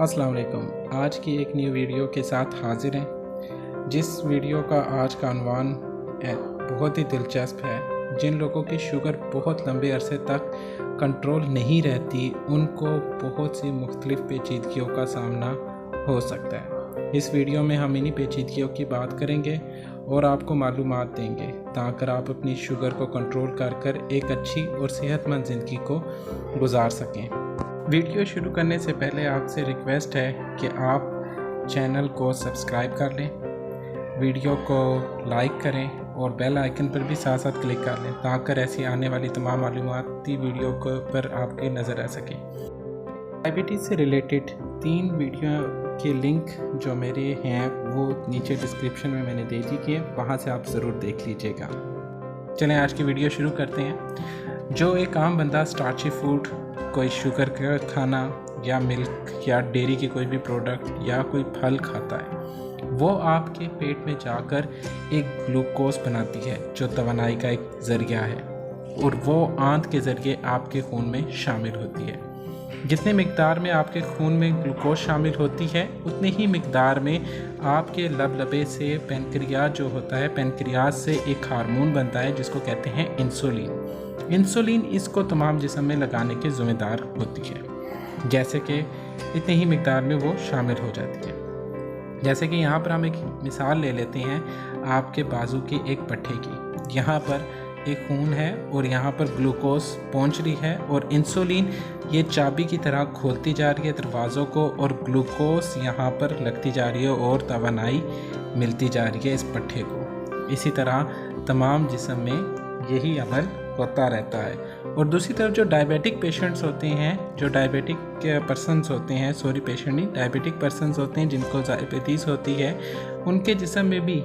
अस्सलाम वालेकुम। आज की एक न्यू वीडियो के साथ हाजिर हैं। जिस वीडियो का आज का अनवान बहुत ही दिलचस्प है। जिन लोगों की शुगर बहुत लंबे अरसे तक कंट्रोल नहीं रहती, उनको बहुत सी मुख्तलिफ़ पेचीदगियों का सामना हो सकता है। इस वीडियो में हम इन्हीं पेचीदगियों की बात करेंगे और आपको मालूमात देंगे ताकि आप अपनी शुगर को कंट्रोल कर एक अच्छी और सेहतमंद ज़िंदगी को गुजार सकें। वीडियो शुरू करने से पहले आपसे रिक्वेस्ट है कि आप चैनल को सब्सक्राइब कर लें, वीडियो को लाइक करें और बेल आइकन पर भी साथ साथ क्लिक कर लें ताकि ऐसी आने वाली तमाम मालूमाती वीडियो को पर आपकी नज़र आ सके। डायबिटीज़ से रिलेटेड 3 वीडियो के लिंक जो मेरे हैं वो नीचे डिस्क्रिप्शन में मैंने दे दी कि वहाँ से आप ज़रूर देख लीजिएगा। चलें आज की वीडियो शुरू करते हैं। जो एक आम बंदा स्टार्ची फूड, कोई शुगर का खाना या मिल्क या डेयरी के कोई भी प्रोडक्ट या कोई फल खाता है, वो आपके पेट में जाकर एक ग्लूकोज बनाती है जो तवानाई का एक ज़रिया है और वो आंत के ज़रिए आपके खून में शामिल होती है। जितने मिकदार में आपके खून में ग्लूकोज शामिल होती है उतने ही मिकदार में आपके लबे से पेनक्रियाज जो होता है, पेनक्रियाज से एक हार्मोन बनता है जिसको कहते हैं इंसुलिन। इंसुलिन इसको तमाम जिस्म में लगाने के ज़िम्मेदार होती है। जैसे कि इतने ही मिकदार में वो शामिल हो जाती है। जैसे कि यहाँ पर हम एक मिसाल ले लेते हैं आपके बाजू की एक पट्टे की। यहाँ पर एक खून है और यहाँ पर ग्लूकोज पहुँच रही है और इंसुलिन ये चाबी की तरह खोलती जा रही है दरवाज़ों को और ग्लूकोज यहाँ पर लगती जा रही है और तवानाई मिलती जा रही है इस पट्टे को। इसी तरह तमाम जिस्म में यही अमल होता रहता है। और दूसरी तरफ जो डायबिटिक पेशेंट्स होते हैं, जो डायबिटिक पर्सनस होते हैं, डायबिटिक पर्सनस होते हैं जिनको डायबिटीज़ होती है, उनके जिस्म में भी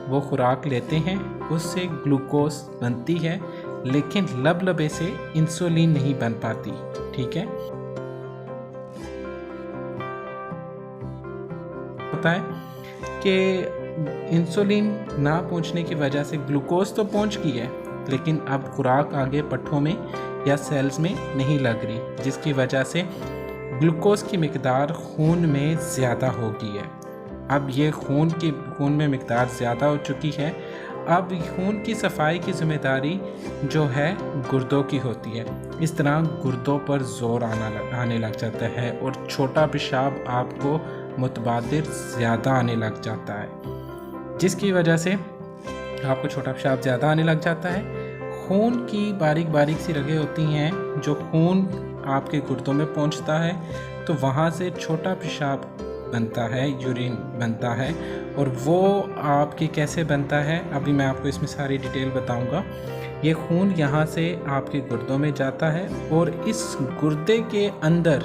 वो खुराक लेते हैं, उससे ग्लूकोज बनती है लेकिन लबे से इंसुलिन नहीं बन पाती। ठीक है, होता है कि इंसुलिन ना पहुंचने की वजह से ग्लूकोज तो पहुंच गई है लेकिन अब खुराक आगे पट्टों में या सेल्स में नहीं लग रही, जिसकी वजह से ग्लूकोज की मिकदार खून में ज़्यादा हो गई है। अब ये खून में मिकदार ज़्यादा हो चुकी है। अब खून की सफाई की जिम्मेदारी जो है गुर्दों की होती है। इस तरह गुर्दों पर जोर आने लग जाता है और छोटा पेशाब आपको मुतबादिल ज़्यादा आने लग जाता है, जिसकी वजह से आपको छोटा पेशाब ज़्यादा आने लग जाता है। खून की बारीक बारीक सी रगें होती हैं, जो खून आपके गुर्दों में पहुंचता है तो वहाँ से छोटा पेशाब बनता है, यूरिन बनता है। और वो आपके कैसे बनता है अभी मैं आपको इसमें सारी डिटेल बताऊंगा। ये खून यहाँ से आपके गुर्दों में जाता है और इस गुर्दे के अंदर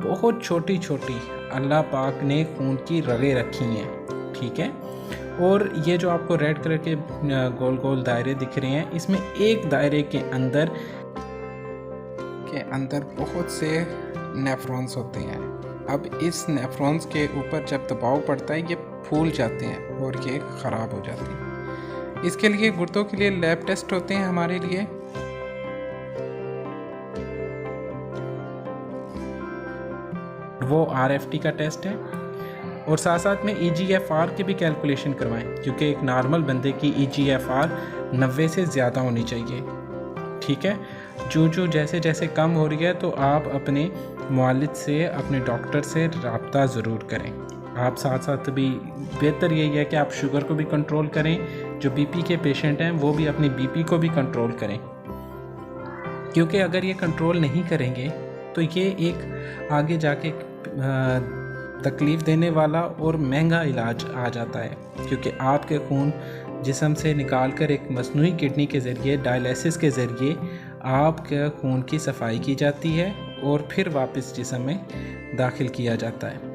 बहुत छोटी छोटी अल्लाह पाक ने खून की रगें रखी हैं। ठीक है, और ये जो आपको रेड कलर के गोल गोल दायरे दिख रहे हैं, इसमें एक दायरे के अंदर बहुत से नेफ्रॉन्स होते हैं। अब इस नेफ्रॉन्स के ऊपर जब दबाव पड़ता है ये फूल जाते हैं और ये ख़राब हो जाते हैं। इसके लिए गुर्दों के लिए लैब टेस्ट होते हैं हमारे लिए। वो RFT का टेस्ट है और साथ साथ में EGFR की भी कैलकुलेशन करवाएं, क्योंकि एक नॉर्मल बंदे की EGFR 90 से ज़्यादा होनी चाहिए। ठीक है, जो जैसे जैसे कम हो रही है तो आप अपने मुआलिज से, अपने डॉक्टर से रब्ता ज़रूर करें। आप साथ साथ भी बेहतर यही है कि आप शुगर को भी कंट्रोल करें। जो BP के पेशेंट हैं वो भी अपनी BP को भी कंट्रोल करें, क्योंकि अगर ये कंट्रोल नहीं करेंगे तो ये एक आगे जाके तकलीफ़ देने वाला और महंगा इलाज आ जाता है। क्योंकि आपके खून जिस्म से निकाल कर एक मसनूई किडनी के ज़रिए, डायलिसिस के ज़रिए आपके खून की सफाई की जाती है और फिर वापस जिस्म में दाखिल किया जाता है।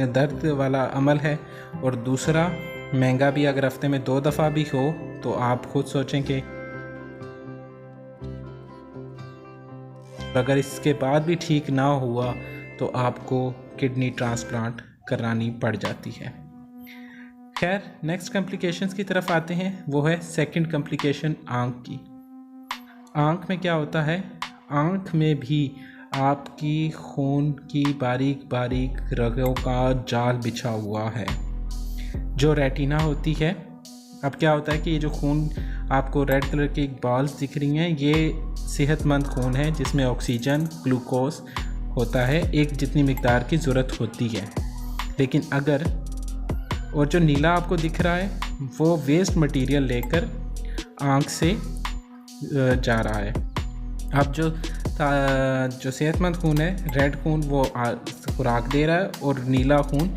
यह दर्द वाला अमल है और दूसरा महंगा भी। अगर हफ्ते में 2 दफ़ा भी हो तो आप खुद सोचें कि अगर इसके बाद भी ठीक ना हुआ तो आपको किडनी ट्रांसप्लांट करानी पड़ जाती है। खैर, नेक्स्ट कॉम्प्लिकेशंस की तरफ आते हैं। वो है सेकंड कॉम्प्लिकेशन आँख की। आँख में क्या होता है, आँख में भी आपकी खून की बारीक बारीक रगों का जाल बिछा हुआ है जो रेटिना होती है। अब क्या होता है कि ये जो खून आपको रेड कलर की बॉल्स दिख रही हैं, ये सेहतमंद खून है जिसमें ऑक्सीजन ग्लूकोज होता है एक जितनी मिकदार की ज़रूरत होती है। लेकिन अगर और जो नीला आपको दिख रहा है वो वेस्ट मटेरियल लेकर आँख से जा रहा है। अब जो सेहतमंद खून है रेड खून वो खुराक दे रहा है और नीला खून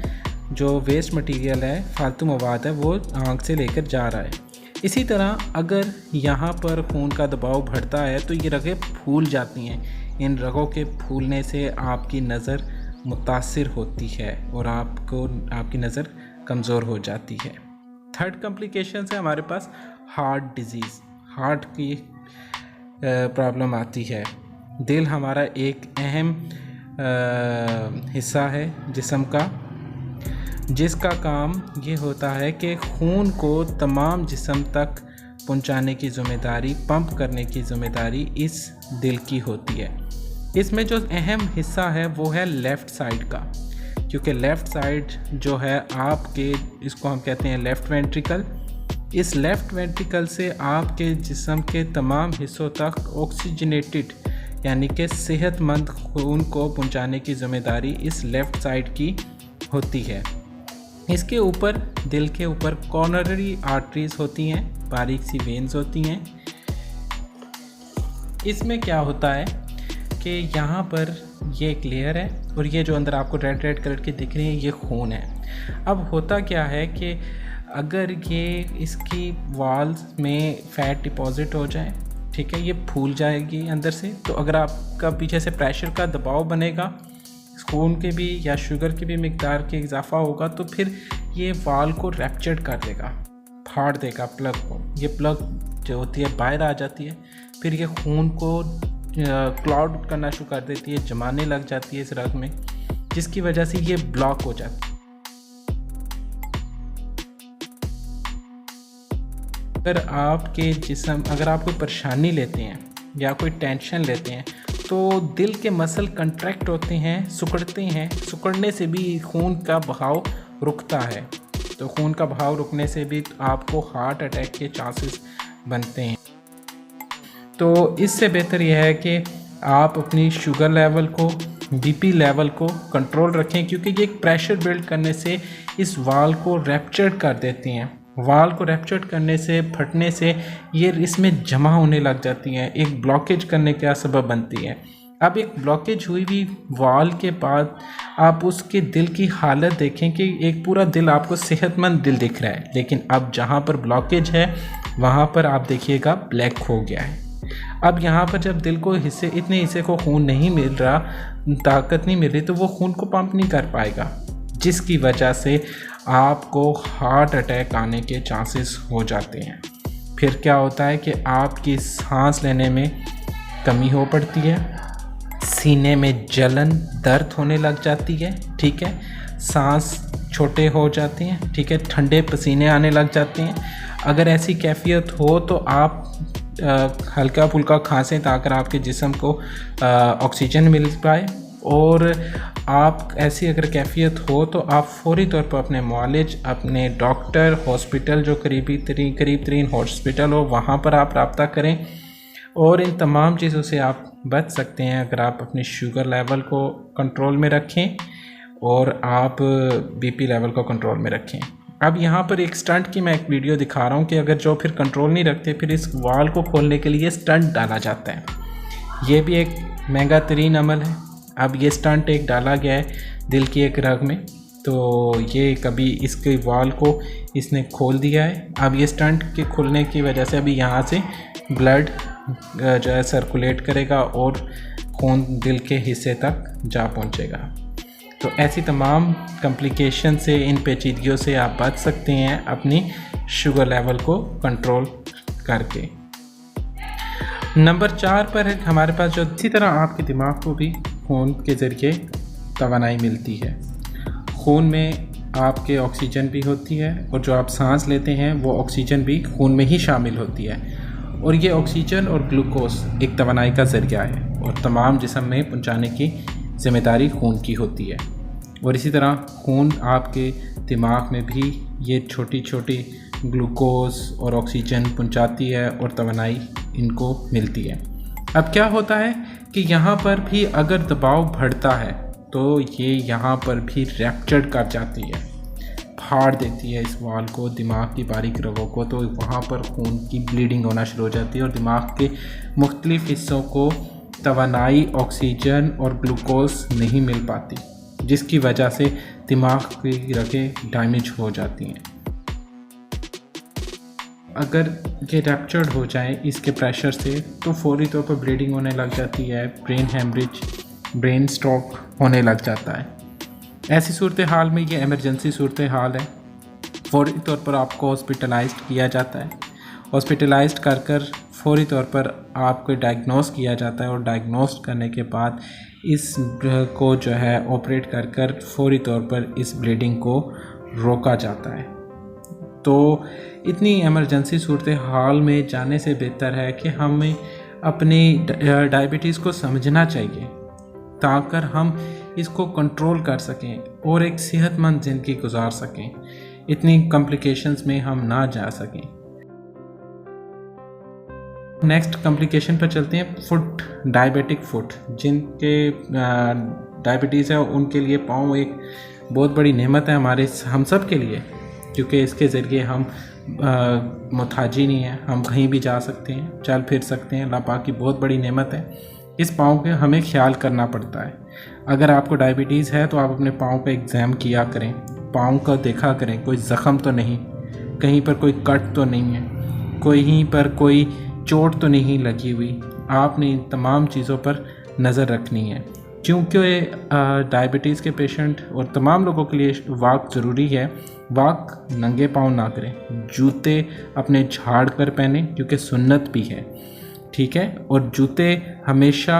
जो वेस्ट मटेरियल है फालतू मवाद है वो आँख से लेकर जा रहा है। इसी तरह अगर यहाँ पर खून का दबाव बढ़ता है तो ये रगें फूल जाती हैं। इन रगों के फूलने से आपकी नज़र मुतासिर होती है और आपकी नज़र कमज़ोर हो जाती है। थर्ड कॉम्प्लिकेशन है हमारे पास हार्ट डिजीज़, हार्ट की प्रॉब्लम आती है। दिल हमारा एक अहम हिस्सा है जिस्म का, जिसका काम ये होता है कि खून को तमाम जिस्म तक पहुंचाने की ज़िम्मेदारी, पंप करने की ज़िम्मेदारी इस दिल की होती है। इसमें जो अहम हिस्सा है वो है लेफ़्ट साइड का, क्योंकि लेफ़्ट साइड जो है आपके, इसको हम कहते हैं लेफ़्ट वेंट्रिकल। इस लेफ़्ट वेंट्रिकल से आपके जिस्म के तमाम हिस्सों तक ऑक्सीजनेटेड यानी कि सेहतमंद खून को पहुंचाने की ज़िम्मेदारी इस लेफ़्ट साइड की होती है। इसके ऊपर दिल के ऊपर कॉर्नरी आर्टरीज होती हैं, बारीक सी वेन्स होती हैं। इसमें क्या होता है कि यहाँ पर ये एक लेयर है और ये जो अंदर आपको रेड रेड कलर की दिख रही है ये खून है। अब होता क्या है कि अगर ये इसकी वॉल्स में फ़ैट डिपॉज़िट हो जाए, ठीक है, ये फूल जाएगी अंदर से। तो अगर आपका पीछे से प्रेशर का दबाव बनेगा, खून के भी या शुगर की भी मिकदार के इजाफा होगा, तो फिर ये वाल को रैप्चर कर देगा, फाड़ देगा प्लग को। ये प्लग जो होती है बाहर आ जाती है, फिर ये खून को क्लाउड करना शुरू कर देती है, जमाने लग जाती है इस रग में, जिसकी वजह से ये ब्लॉक हो जाती है। अगर आप कोई परेशानी लेते हैं या कोई टेंशन लेते हैं तो दिल के मसल कंट्रैक्ट होते हैं, सिकुड़ते हैं। सिकुड़ने से भी खून का बहाव रुकता है, तो खून का बहाव रुकने से भी आपको हार्ट अटैक के चांसेस बनते हैं। तो इससे बेहतर यह है कि आप अपनी शुगर लेवल को, बीपी लेवल को कंट्रोल रखें, क्योंकि ये एक प्रेशर बिल्ड करने से इस वाल को रैप्चर कर देती हैं। वाल को रैप्चर करने से, फटने से ये इसमें जमा होने लग जाती हैं, एक ब्लॉकेज करने का सबब बनती है। अब एक ब्लॉकेज हुई हुई वाल के बाद आप उसके दिल की हालत देखें कि एक पूरा दिल आपको सेहतमंद दिल दिख रहा है, लेकिन अब जहाँ पर ब्लॉकेज है वहाँ पर आप देखिएगा ब्लैक हो गया है। अब यहाँ पर जब दिल को इतने हिस्से को खून नहीं मिल रहा, ताकत नहीं मिल रही, तो वो खून को पंप नहीं कर पाएगा, जिसकी वजह से आपको हार्ट अटैक आने के चांसेस हो जाते हैं। फिर क्या होता है कि आपकी सांस लेने में कमी हो पड़ती है, सीने में जलन, दर्द होने लग जाती है, ठीक है, सांस छोटे हो जाते हैं, ठीक है, ठंडे पसीने आने लग जाते हैं। अगर ऐसी कैफियत हो तो आप हल्का फुल्का खांसें ताकि आपके जिस्म को ऑक्सीजन मिल पाए। और आप ऐसी अगर कैफियत हो तो आप फौरी तौर पर अपने मुआलिज, अपने डॉक्टर, हॉस्पिटल जो करीब तरीन हॉस्पिटल हो वहाँ पर आप रब्ता करें। और इन तमाम चीज़ों से आप बच सकते हैं अगर आप अपनी शुगर लेवल को कंट्रोल में रखें और आप बीपी लेवल को कंट्रोल में रखें। अब यहाँ पर एक स्टंट की मैं एक वीडियो दिखा रहा हूँ कि अगर जो फिर कंट्रोल नहीं रखते, फिर इस वाल को खोलने के लिए स्टंट डाला जाता है। ये भी एक महंगा तरीन अमल है। अब ये स्टंट एक डाला गया है दिल की एक रग में, तो ये कभी इसके वाल को इसने खोल दिया है। अब ये स्टंट के खुलने की वजह से अभी यहाँ से ब्लड जो है सर्कुलेट करेगा और खून दिल के हिस्से तक जा पहुँचेगा। तो ऐसी तमाम कॉम्प्लिकेशन से, इन पेचीदगियों से आप बच सकते हैं अपनी शुगर लेवल को कंट्रोल करके। नंबर 4 पर है हमारे पास जो इसी तरह आपके दिमाग को भी खून के ज़रिए तवानाई मिलती है। खून में आपके ऑक्सीजन भी होती है और जो आप सांस लेते हैं वो ऑक्सीजन भी खून में ही शामिल होती है। और ये ऑक्सीजन और ग्लूकोज एक तवानाई का ज़रिया है और तमाम जिस्म में पहुंचाने की ज़िम्मेदारी खून की होती है। और इसी तरह खून आपके दिमाग में भी ये छोटी छोटी ग्लूकोज और ऑक्सीजन पहुंचाती है और तवानाई इनको मिलती है। अब क्या होता है कि यहाँ पर भी अगर दबाव बढ़ता है तो ये यहाँ पर भी रैप्चर कर जाती है, फाड़ देती है इस वाल को, दिमाग की बारीक रगों को, तो वहाँ पर खून की ब्लीडिंग होना शुरू हो जाती है और दिमाग के मुख्तलिफ हिस्सों को तवानाई, ऑक्सीजन और ग्लूकोज नहीं मिल पाती, जिसकी वजह से दिमाग की रगें डैमेज हो जाती हैं। अगर ये रैप्चर्ड हो जाए इसके प्रेशर से तो फौरी तौर पर ब्लीडिंग होने लग जाती है, ब्रेन हेमरेज, ब्रेन स्ट्रोक होने लग जाता है। ऐसी सूरत हाल में ये इमरजेंसी सूरत हाल है, फौरी तौर पर आपको हॉस्पिटलाइज्ड किया जाता है। हॉस्पिटलाइज्ड कर फौरी तौर पर आपको डायग्नोस किया जाता है और डायग्नोस करने के बाद इस को जो है ऑपरेट कर फौरी तौर पर इस ब्लीडिंग को रोका जाता है। तो इतनी इमरजेंसी सूरत हाल में जाने से बेहतर है कि हमें अपनी डायबिटीज़ को समझना चाहिए ताकि हम इसको कंट्रोल कर सकें और एक सेहतमंद ज़िंदगी गुजार सकें, इतनी कॉम्प्लिकेशंस में हम ना जा सकें। नेक्स्ट कॉम्प्लिकेशन पर चलते हैं, फुट, डायबिटिक फुट। जिनके डायबिटीज़ है उनके लिए पाँव एक बहुत बड़ी नेमत है हम सब के लिए, क्योंकि इसके ज़रिए हम मुताजी नहीं है, हम कहीं भी जा सकते हैं, चल फिर सकते हैं। अल्लाह पाक की बहुत बड़ी नेमत है। इस पाँव के हमें ख्याल करना पड़ता है। अगर आपको डायबिटीज़ है तो आप अपने पाँव का एग्ज़ाम किया करें, पाँव का देखा करें, कोई ज़ख़म तो नहीं, कहीं पर कोई कट तो नहीं है, कहीं पर कोई चोट तो नहीं लगी हुई। आपने इन तमाम चीज़ों पर नज़र रखनी है, क्योंकि डायबिटीज़ के पेशेंट और तमाम लोगों के लिए वॉक ज़रूरी है। वॉक नंगे पाँव ना करें, जूते अपने झाड़ कर पहने, क्योंकि सुन्नत भी है, ठीक है। और जूते हमेशा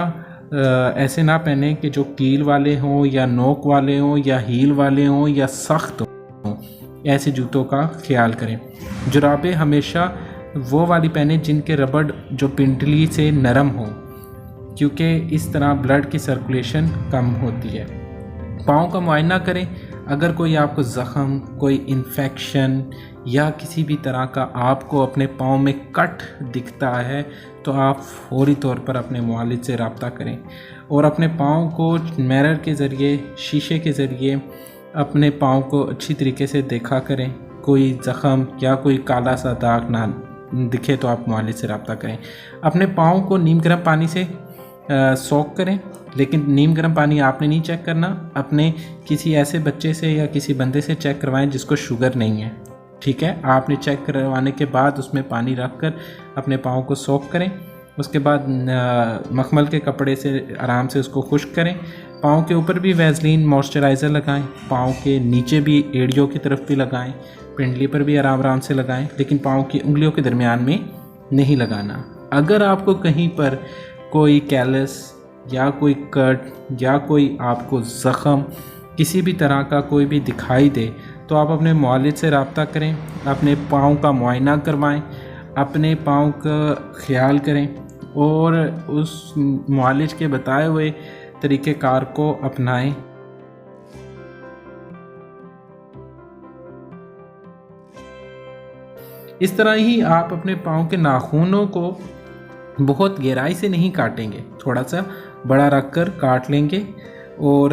ऐसे ना पहने कि जो कील वाले हों या नोक वाले हों या हील वाले हों या सख्त हों, ऐसे जूतों का ख्याल करें। जुराबें हमेशा वो वाली पहने जिनके रबड़ जो पिंडली से नरम हो, क्योंकि इस तरह ब्लड की सर्कुलेशन कम होती है। पाँव का मुआयना करें, अगर कोई आपको ज़ख़म, कोई इन्फेक्शन या किसी भी तरह का आपको अपने पाँव में कट दिखता है तो आप फौरी तौर पर अपने मुआलिज से रब्ता करें और अपने पाँव को मिरर के ज़रिए, शीशे के ज़रिए अपने पाँव को अच्छी तरीके से देखा करें। कोई ज़ख़म या कोई काला सा दाग ना दिखे तो आप मुआलिज से रब्ता करें। अपने पाँव को नीम गर्म पानी से सोख करें, लेकिन नीम गर्म पानी आपने नहीं चेक करना, अपने किसी ऐसे बच्चे से या किसी बंदे से चेक करवाएं जिसको शुगर नहीं है, ठीक है। आपने चेक करवाने के बाद उसमें पानी रख कर अपने पाँव को सोख करें। उसके बाद मखमल के कपड़े से आराम से उसको खुश्क करें। पाँव के ऊपर भी वैसलीन मॉइस्चराइज़र लगाएं, पाँव के नीचे भी एड़ियों की तरफ भी लगाएं, पिंडली पर भी आराम आराम से लगाएं, लेकिन पाँव की उंगलियों के दरमियान में नहीं लगाना। अगर आपको कहीं पर कोई कैलस या कोई कट या कोई आपको ज़ख़म किसी भी तरह का कोई भी दिखाई दे तो आप अपने मुआलिज से रब्ता करें, अपने पाँव का मुआयना करवाएं, अपने पाँव का ख्याल करें और उस मुआलिज के बताए हुए तरीक़ेकार को अपनाएं। इस तरह ही आप अपने पाँव के नाखूनों को बहुत गहराई से नहीं काटेंगे, थोड़ा सा बड़ा रख कर काट लेंगे और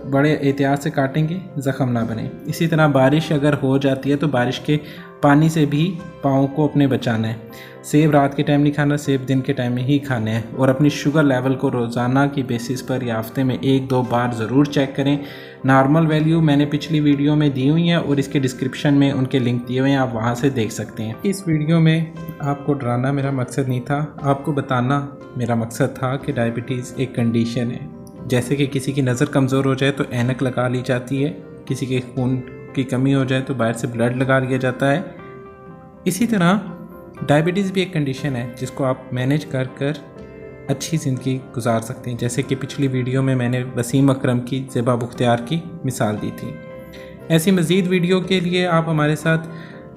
बड़े एहतियात से काटेंगे, ज़ख़म ना बने। इसी तरह बारिश अगर हो जाती है तो बारिश के पानी से भी पाँव को अपने बचाना है। सेब रात के टाइम नहीं खाना, सेब दिन के टाइम में ही खाने हैं। और अपनी शुगर लेवल को रोज़ाना की बेसिस पर या हफ्ते में 1-2 बार ज़रूर चेक करें। नॉर्मल वैल्यू मैंने पिछली वीडियो में दी हुई है और इसके डिस्क्रिप्शन में उनके लिंक दिए हुए हैं, आप वहाँ से देख सकते हैं। इस वीडियो में आपको डराना मेरा मकसद नहीं था, आपको बताना मेरा मकसद था कि डायबिटीज़ एक कंडीशन है। जैसे कि किसी की नज़र कमज़ोर हो जाए तो ऐनक लगा ली जाती है, किसी के खून की कमी हो जाए तो बाहर से ब्लड लगा लिया जाता है। इसी तरह डायबिटीज़ भी एक कंडीशन है जिसको आप मैनेज कर कर अच्छी ज़िंदगी गुजार सकते हैं। जैसे कि पिछली वीडियो में मैंने वसीम अकरम की, ज़ेबा बुख्तियार की मिसाल दी थी। ऐसी मज़ीद वीडियो के लिए आप हमारे साथ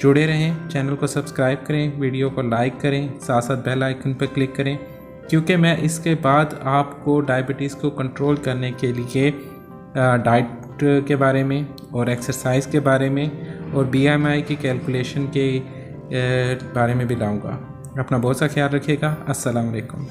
जुड़े रहें, चैनल को सब्सक्राइब करें, वीडियो को लाइक करें, साथ साथ बेल आइकन पर क्लिक करें, क्योंकि मैं इसके बाद आपको डायबिटीज़ को कंट्रोल करने के लिए डाइट के बारे में और एक्सरसाइज के बारे में और BMI की कैलकुलेशन के बारे में भी लाऊंगा। अपना बहुत सा ख्याल रखिएगा। अस्सलाम वालेकुम।